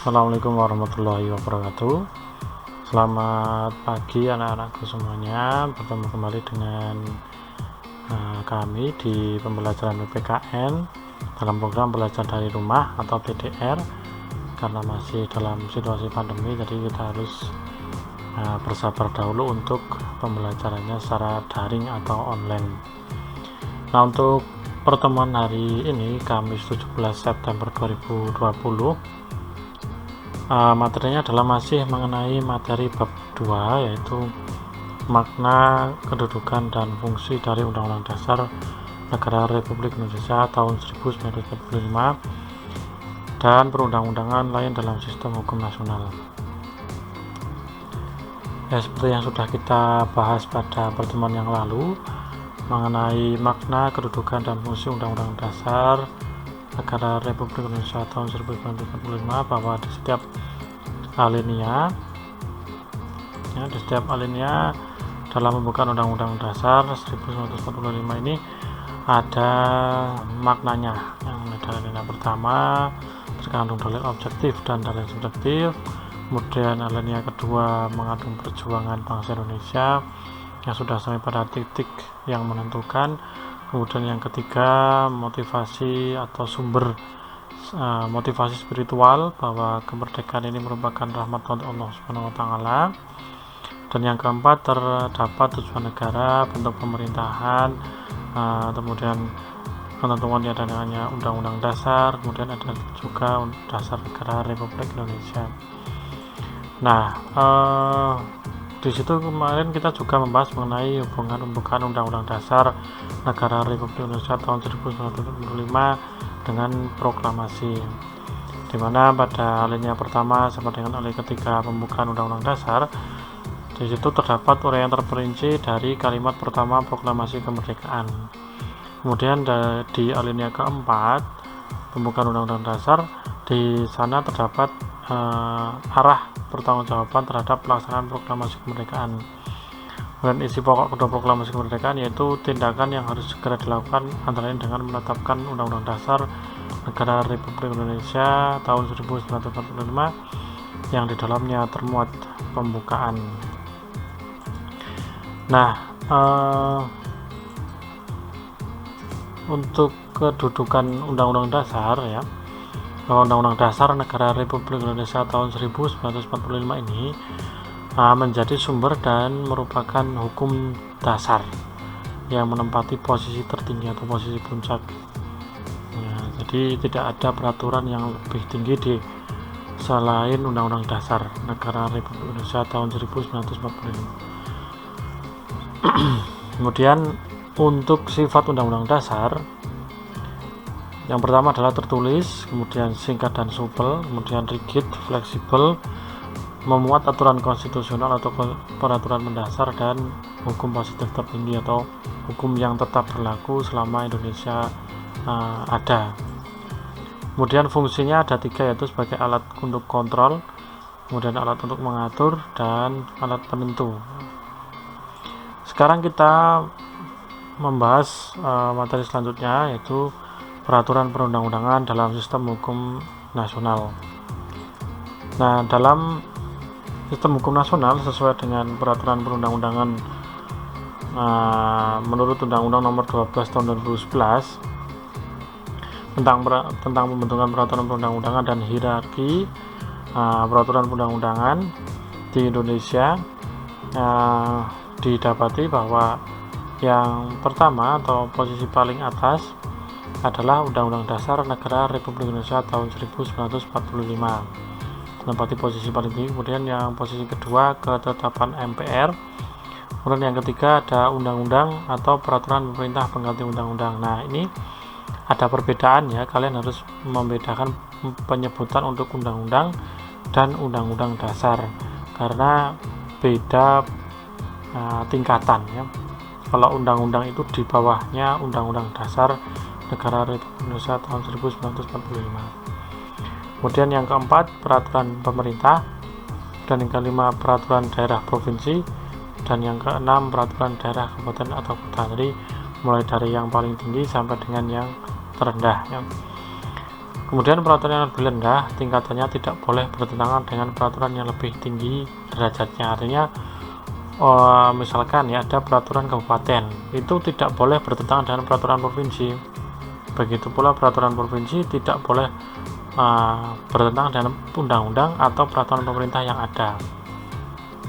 Assalamualaikum warahmatullahi wabarakatuh. Selamat pagi anak-anakku semuanya. Bertemu kembali dengan kami di pembelajaran PPKN dalam program belajar dari rumah atau PDR. Karena masih dalam situasi pandemi, jadi kita harus bersabar dahulu untuk pembelajarannya secara daring atau online. Nah, untuk pertemuan hari ini Kamis 17 September 2020, materinya adalah masih mengenai materi bab 2, yaitu makna, kedudukan, dan fungsi dari Undang-Undang Dasar Negara Republik Indonesia tahun 1945 dan perundang-undangan lain dalam sistem hukum nasional. Ya, seperti yang sudah kita bahas pada pertemuan yang lalu mengenai makna, kedudukan, dan fungsi Undang-Undang Dasar Negara Republik Indonesia tahun 1945, bahwa di setiap alinea dalam pembukaan Undang-Undang Dasar 1945 ini ada maknanya. Yang dari alinea pertama terkandung dalil objektif dan dalil subjektif, kemudian alinea kedua mengandung perjuangan bangsa Indonesia yang sudah sampai pada titik yang menentukan. Kemudian yang ketiga, motivasi atau sumber motivasi spiritual, bahwa kemerdekaan ini merupakan rahmat dari Allah Subhanahu wa taala. Dan yang keempat, terdapat tujuan negara, bentuk pemerintahan, kemudian ketentuan yang adanya Undang-Undang Dasar, kemudian ada juga Dasar Negara Republik Indonesia. Nah, di situ kemarin kita juga membahas mengenai hubungan pembukaan Undang-Undang Dasar Negara Republik Indonesia tahun 1945 dengan proklamasi, di mana pada alinea pertama sama dengan alinea ketiga pembukaan Undang-Undang Dasar, di situ terdapat uraian terperinci dari kalimat pertama proklamasi kemerdekaan. Kemudian di alinea keempat pembukaan Undang-Undang Dasar, di sana terdapat arah pertanggungjawaban terhadap pelaksanaan proklamasi kemerdekaan. Dan isi pokok kedua proklamasi kemerdekaan yaitu tindakan yang harus segera dilakukan, antara lain dengan menetapkan Undang-Undang Dasar Negara Republik Indonesia tahun 1945 yang di dalamnya termuat pembukaan. Nah, untuk kedudukan Undang-Undang Dasar, ya, Undang-Undang Dasar Negara Republik Indonesia tahun 1945 ini menjadi sumber dan merupakan hukum dasar yang menempati posisi tertinggi atau posisi puncak. Jadi tidak ada peraturan yang lebih tinggi di selain Undang-Undang Dasar Negara Republik Indonesia tahun 1945. Kemudian untuk sifat Undang-Undang Dasar, yang pertama adalah tertulis, kemudian singkat dan supel, kemudian rigid, fleksibel, memuat aturan konstitusional atau peraturan mendasar, dan hukum positif tertinggi atau hukum yang tetap berlaku selama Indonesia ada. Kemudian fungsinya ada 3, yaitu sebagai alat untuk kontrol, kemudian alat untuk mengatur, dan alat penentu. Sekarang kita membahas materi selanjutnya, yaitu peraturan perundang-undangan dalam sistem hukum nasional. Nah, dalam sistem hukum nasional sesuai dengan peraturan perundang-undangan menurut Undang-Undang Nomor 12 Tahun 2011 tentang pembentukan peraturan perundang-undangan dan hierarki peraturan perundang-undangan di Indonesia, didapati bahwa yang pertama atau posisi paling atas adalah Undang-Undang Dasar Negara Republik Indonesia tahun 1945, menempati posisi paling tinggi. Kemudian yang posisi kedua ketetapan MPR. Kemudian yang ketiga ada undang-undang atau peraturan pemerintah pengganti undang-undang. Nah, ini ada perbedaan, ya, kalian harus membedakan penyebutan untuk undang-undang dan undang-undang dasar karena beda tingkatan, ya. Kalau undang-undang itu di bawahnya Undang-Undang Dasar Negara Republik Indonesia tahun 1945. Kemudian yang keempat peraturan pemerintah, dan yang kelima peraturan daerah provinsi, dan yang keenam peraturan daerah kabupaten atau kota. Jadi mulai dari yang paling tinggi sampai dengan yang terendah, ya. Kemudian peraturan yang lebih rendah tingkatannya tidak boleh bertentangan dengan peraturan yang lebih tinggi derajatnya. Artinya misalkan ya ada peraturan kabupaten, itu tidak boleh bertentangan dengan peraturan provinsi. Begitu pula peraturan provinsi tidak boleh bertentangan dengan undang-undang atau peraturan pemerintah yang ada.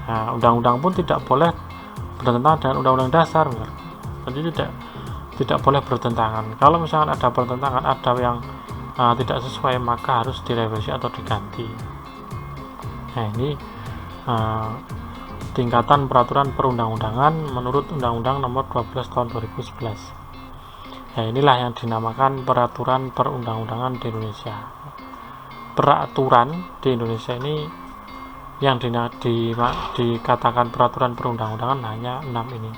Nah, undang-undang pun tidak boleh bertentangan dengan undang-undang dasar. Jadi tidak boleh bertentangan. Kalau misalkan ada pertentangan, ada yang tidak sesuai, maka harus direvisi atau diganti. Nah, ini tingkatan peraturan perundang-undangan menurut Undang-Undang Nomor 12 Tahun 2011. Nah, inilah yang dinamakan peraturan perundang-undangan di Indonesia. Peraturan di Indonesia ini yang dikatakan peraturan perundang-undangan hanya 6 ini.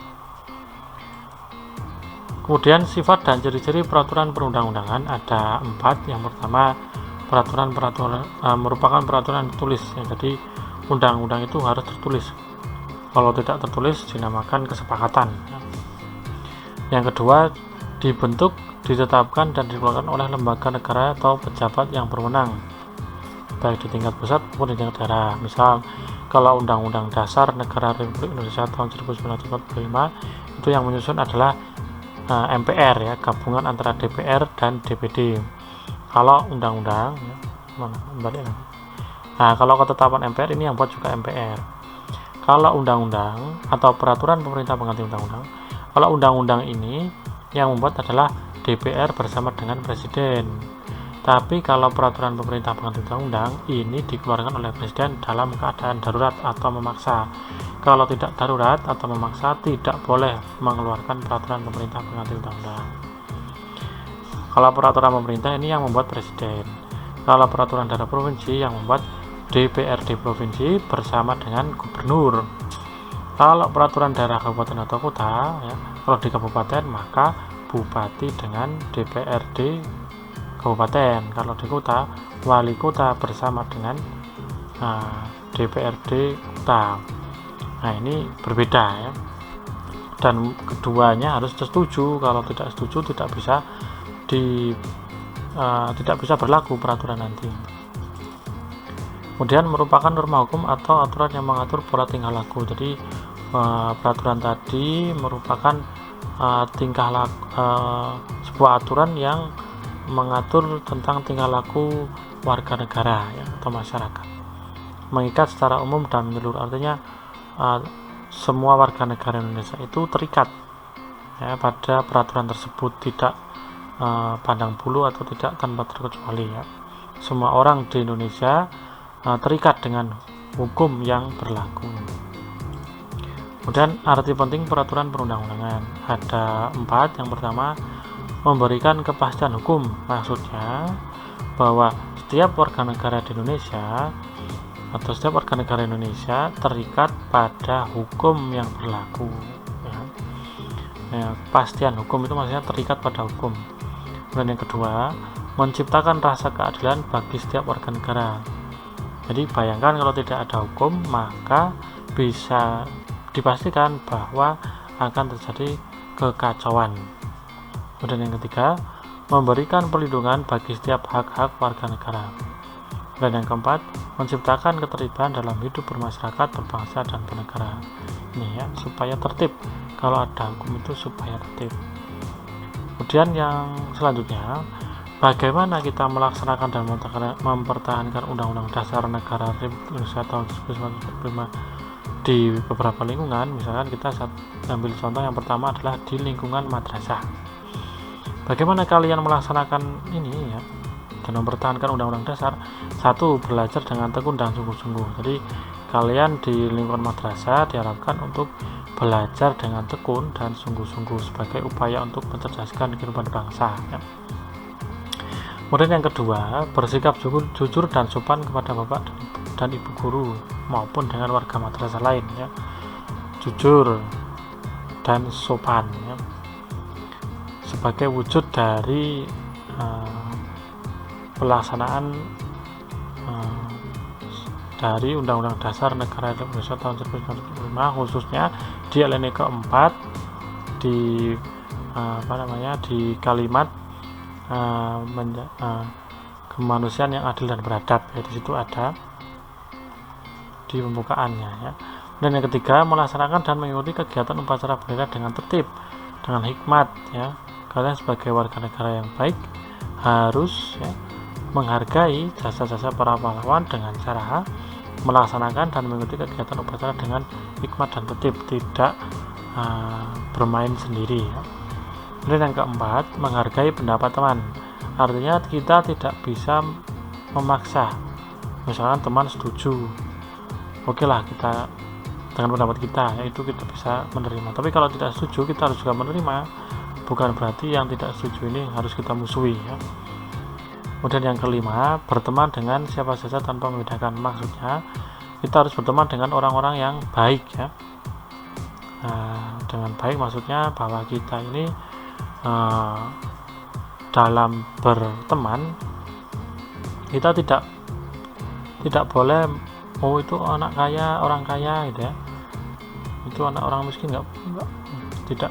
Kemudian sifat dan ciri-ciri peraturan perundang-undangan ada 4. Yang pertama, peraturan merupakan peraturan tertulis. Jadi undang-undang itu harus tertulis. Kalau tidak tertulis dinamakan kesepakatan. Yang kedua, dibentuk, ditetapkan dan dikeluarkan oleh lembaga negara atau pejabat yang berwenang, baik di tingkat pusat maupun di tingkat daerah. Misal, kalau Undang-Undang Dasar Negara Republik Indonesia tahun 1945 itu yang menyusun adalah MPR, ya, gabungan antara DPR dan DPD. Kalau undang-undang, kalau ketetapan MPR ini yang buat juga MPR. Kalau undang-undang atau peraturan pemerintah pengganti undang-undang, kalau undang-undang ini yang membuat adalah DPR bersama dengan Presiden. Tapi kalau peraturan pemerintah pengganti undang-undang ini dikeluarkan oleh Presiden dalam keadaan darurat atau memaksa. Kalau tidak darurat atau memaksa, tidak boleh mengeluarkan peraturan pemerintah pengganti undang-undang. Kalau peraturan pemerintah ini yang membuat Presiden. Kalau peraturan daerah provinsi yang membuat DPRD provinsi bersama dengan gubernur. Kalau peraturan daerah kabupaten atau kota, ya, kalau di kabupaten maka bupati dengan DPRD kabupaten. Kalau di kota, wali kota bersama dengan DPRD kota. Nah, ini berbeda, ya. Dan keduanya harus setuju. Kalau tidak setuju tidak bisa berlaku peraturan nanti. Kemudian merupakan norma hukum atau aturan yang mengatur pola tingkah laku. Jadi peraturan tadi merupakan sebuah aturan yang mengatur tentang tingkah laku warga negara, ya, atau masyarakat. Mengikat secara umum dan menyeluruh. Artinya semua warga negara Indonesia itu terikat, ya, pada peraturan tersebut, tidak pandang bulu atau tidak tanpa terkecuali, ya. Semua orang di Indonesia terikat dengan hukum yang berlaku. Kemudian arti penting peraturan perundang-undangan ada 4. Yang pertama, memberikan kepastian hukum. Maksudnya bahwa setiap warga negara di Indonesia atau setiap warga negara Indonesia terikat pada hukum yang berlaku, ya. Kepastian hukum itu maksudnya terikat pada hukum. Dan yang kedua, menciptakan rasa keadilan bagi setiap warga negara. Jadi bayangkan kalau tidak ada hukum, maka bisa dipastikan bahwa akan terjadi kekacauan. Kemudian yang ketiga, memberikan perlindungan bagi setiap hak-hak warga negara. Dan yang keempat, menciptakan ketertiban dalam hidup bermasyarakat, berbangsa, dan bernegara. Ini, ya, supaya tertib. Kalau ada hukum itu supaya tertib. Kemudian yang selanjutnya, bagaimana kita melaksanakan dan mempertahankan Undang-Undang Dasar Negara Republik Indonesia tahun 1945 di beberapa lingkungan. Misalkan kita ambil contoh yang pertama adalah di lingkungan madrasah. Bagaimana kalian melaksanakan ini, ya, dan mempertahankan Undang-Undang Dasar? 1. Belajar dengan tekun dan sungguh-sungguh. Jadi kalian di lingkungan madrasah diharapkan untuk belajar dengan tekun dan sungguh-sungguh sebagai upaya untuk mencerdaskan kehidupan bangsa, ya. Kemudian yang kedua, bersikap jujur dan sopan kepada bapak dan ibu guru maupun dengan warga madrasah lain, ya. Jujur dan sopan, ya, sebagai wujud dari pelaksanaan dari Undang-Undang Dasar Negara Republik Indonesia tahun 1945, khususnya di alinea keempat di kalimat kemanusiaan yang adil dan beradab, ya di situ ada di pembukaannya ya. Dan yang ketiga, melaksanakan dan mengikuti kegiatan upacara bendera dengan tertib, dengan hikmat ya. Kalian sebagai warga negara yang baik harus ya, menghargai jasa-jasa para pahlawan dengan cara melaksanakan dan mengikuti kegiatan upacara dengan hikmat dan tertib, tidak bermain sendiri ya. Kemudian yang keempat, menghargai pendapat teman. Artinya kita tidak bisa memaksa. Misalkan teman setuju, oke lah kita dengan pendapat kita, yaitu kita bisa menerima. Tapi kalau tidak setuju, kita harus juga menerima. Bukan berarti yang tidak setuju ini harus kita musuhi ya. Kemudian yang kelima, berteman dengan siapa saja tanpa membedakan. Maksudnya kita harus berteman dengan orang-orang yang baik ya. Dengan baik maksudnya bahwa kita ini dalam berteman kita tidak boleh itu anak kaya, orang kaya gitu ya, itu anak orang miskin tidak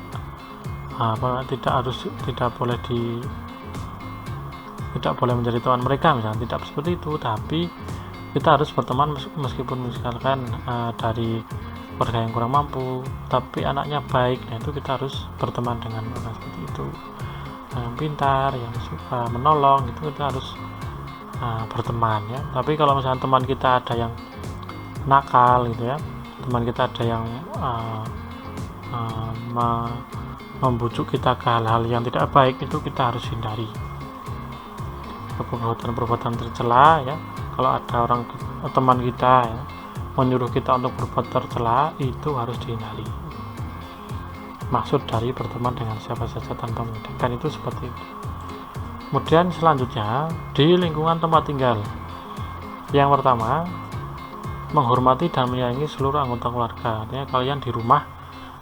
boleh menjadi teman mereka misalnya, tidak seperti itu. Tapi kita harus berteman meskipun misalkan dari keluarga yang kurang mampu tapi anaknya baik, nah itu kita harus berteman dengan orang seperti itu, yang pintar, yang suka menolong, itu kita harus berteman ya. Tapi kalau misalnya teman kita ada yang nakal gitu ya, teman kita ada yang membujuk kita ke hal-hal yang tidak baik, itu kita harus hindari. Perbuatan-perbuatan tercela ya, kalau ada orang teman kita ya, menyuruh kita untuk berbuat tercela, itu harus dihindari. Maksud dari berteman dengan siapa saja tanpa membedakan itu seperti itu. Kemudian selanjutnya di lingkungan tempat tinggal, yang pertama, menghormati dan menyayangi seluruh anggota keluarga. Artinya kalian di rumah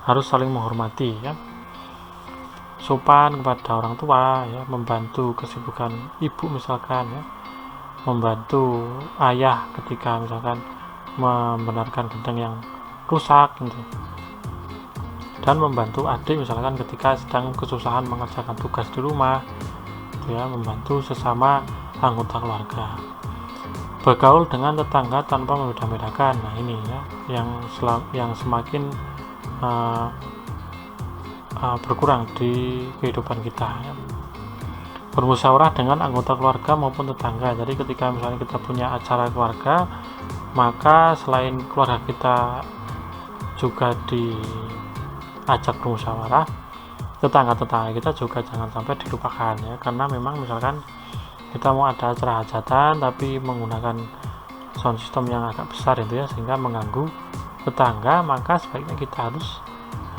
harus saling menghormati ya, sopan kepada orang tua ya, membantu kesibukan ibu misalkan ya, membantu ayah ketika misalkan membenarkan genteng yang rusak gitu, dan membantu adik misalkan ketika sedang kesusahan mengerjakan tugas di rumah gitu ya, membantu sesama anggota keluarga. Bergaul dengan tetangga tanpa membeda-bedakan. Nah ini ya yang semakin berkurang di kehidupan kita ya. Bermusyawarah dengan anggota keluarga maupun tetangga. Jadi ketika misalnya kita punya acara keluarga, maka selain keluarga kita juga diajak bermusyawarah, tetangga-tetangga kita juga jangan sampai dilupakan ya. Karena memang misalkan kita mau ada acara hajatan tapi menggunakan sound system yang agak besar itu ya, sehingga mengganggu tetangga, maka sebaiknya kita harus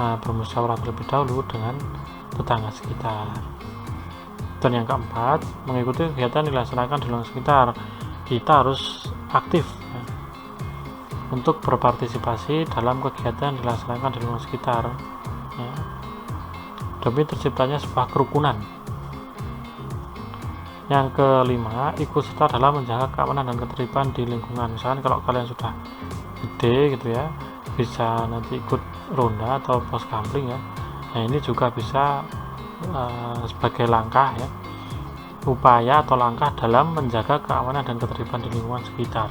bermusyawarah terlebih dahulu dengan tetangga sekitar. Dan yang keempat, mengikuti kegiatan dilaksanakan di lingkungan sekitar. Kita harus aktif ya, untuk berpartisipasi dalam kegiatan dilaksanakan di lingkungan sekitar ya, demi terciptanya sebuah kerukunan. Yang kelima, ikut serta dalam menjaga keamanan dan ketertiban di lingkungan. Misalkan kalau kalian sudah gede gitu ya, bisa nanti ikut ronda atau pos kamling ya. Nah ini juga bisa sebagai langkah ya, upaya atau langkah dalam menjaga keamanan dan ketertiban di lingkungan sekitar.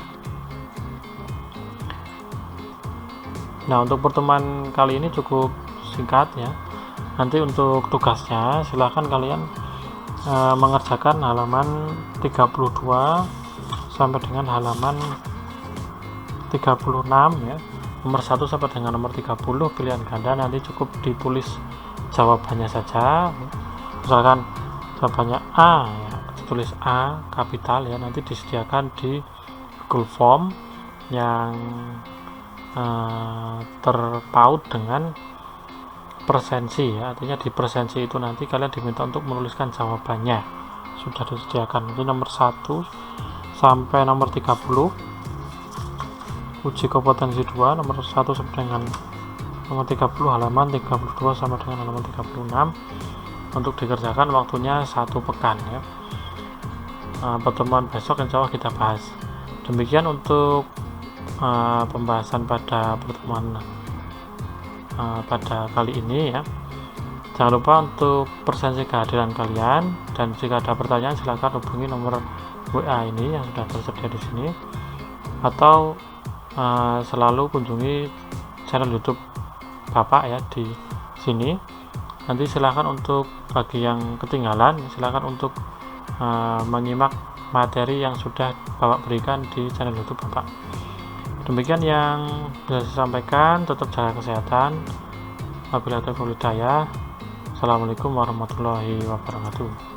Nah untuk pertemuan kali ini cukup singkat ya. Nanti untuk tugasnya silahkan kalian mengerjakan halaman 32 sampai dengan halaman 36 ya, nomor 1 sampai dengan nomor 30 pilihan ganda. Nanti cukup ditulis jawabannya saja. Misalkan jawabannya A ya, ditulis A kapital ya, nanti disediakan di Google Form yang terpaut dengan presensi ya. Artinya di presensi itu nanti kalian diminta untuk menuliskan jawabannya, sudah disediakan. Itu nomor 1 sampai nomor 30, uji kompetensi 2 nomor 1 sampai dengan nomor 30, halaman 32 sampai dengan halaman 36 untuk dikerjakan. Waktunya 1 pekan ya. Pertemuan besok insya Allah kita bahas. Demikian untuk pembahasan pada pertemuan pada kali ini ya. Jangan lupa untuk presensi kehadiran kalian, dan jika ada pertanyaan silahkan hubungi nomor WA ini yang sudah tersedia di sini, atau selalu kunjungi channel YouTube Bapak ya di sini. Nanti silahkan untuk bagi yang ketinggalan, silahkan untuk menyimak materi yang sudah Bapak berikan di channel YouTube Bapak. Demikian yang bisa saya sampaikan. Tetap jaga kesehatan. Wabillahi taufiq wal hidayah. Assalamualaikum warahmatullahi wabarakatuh.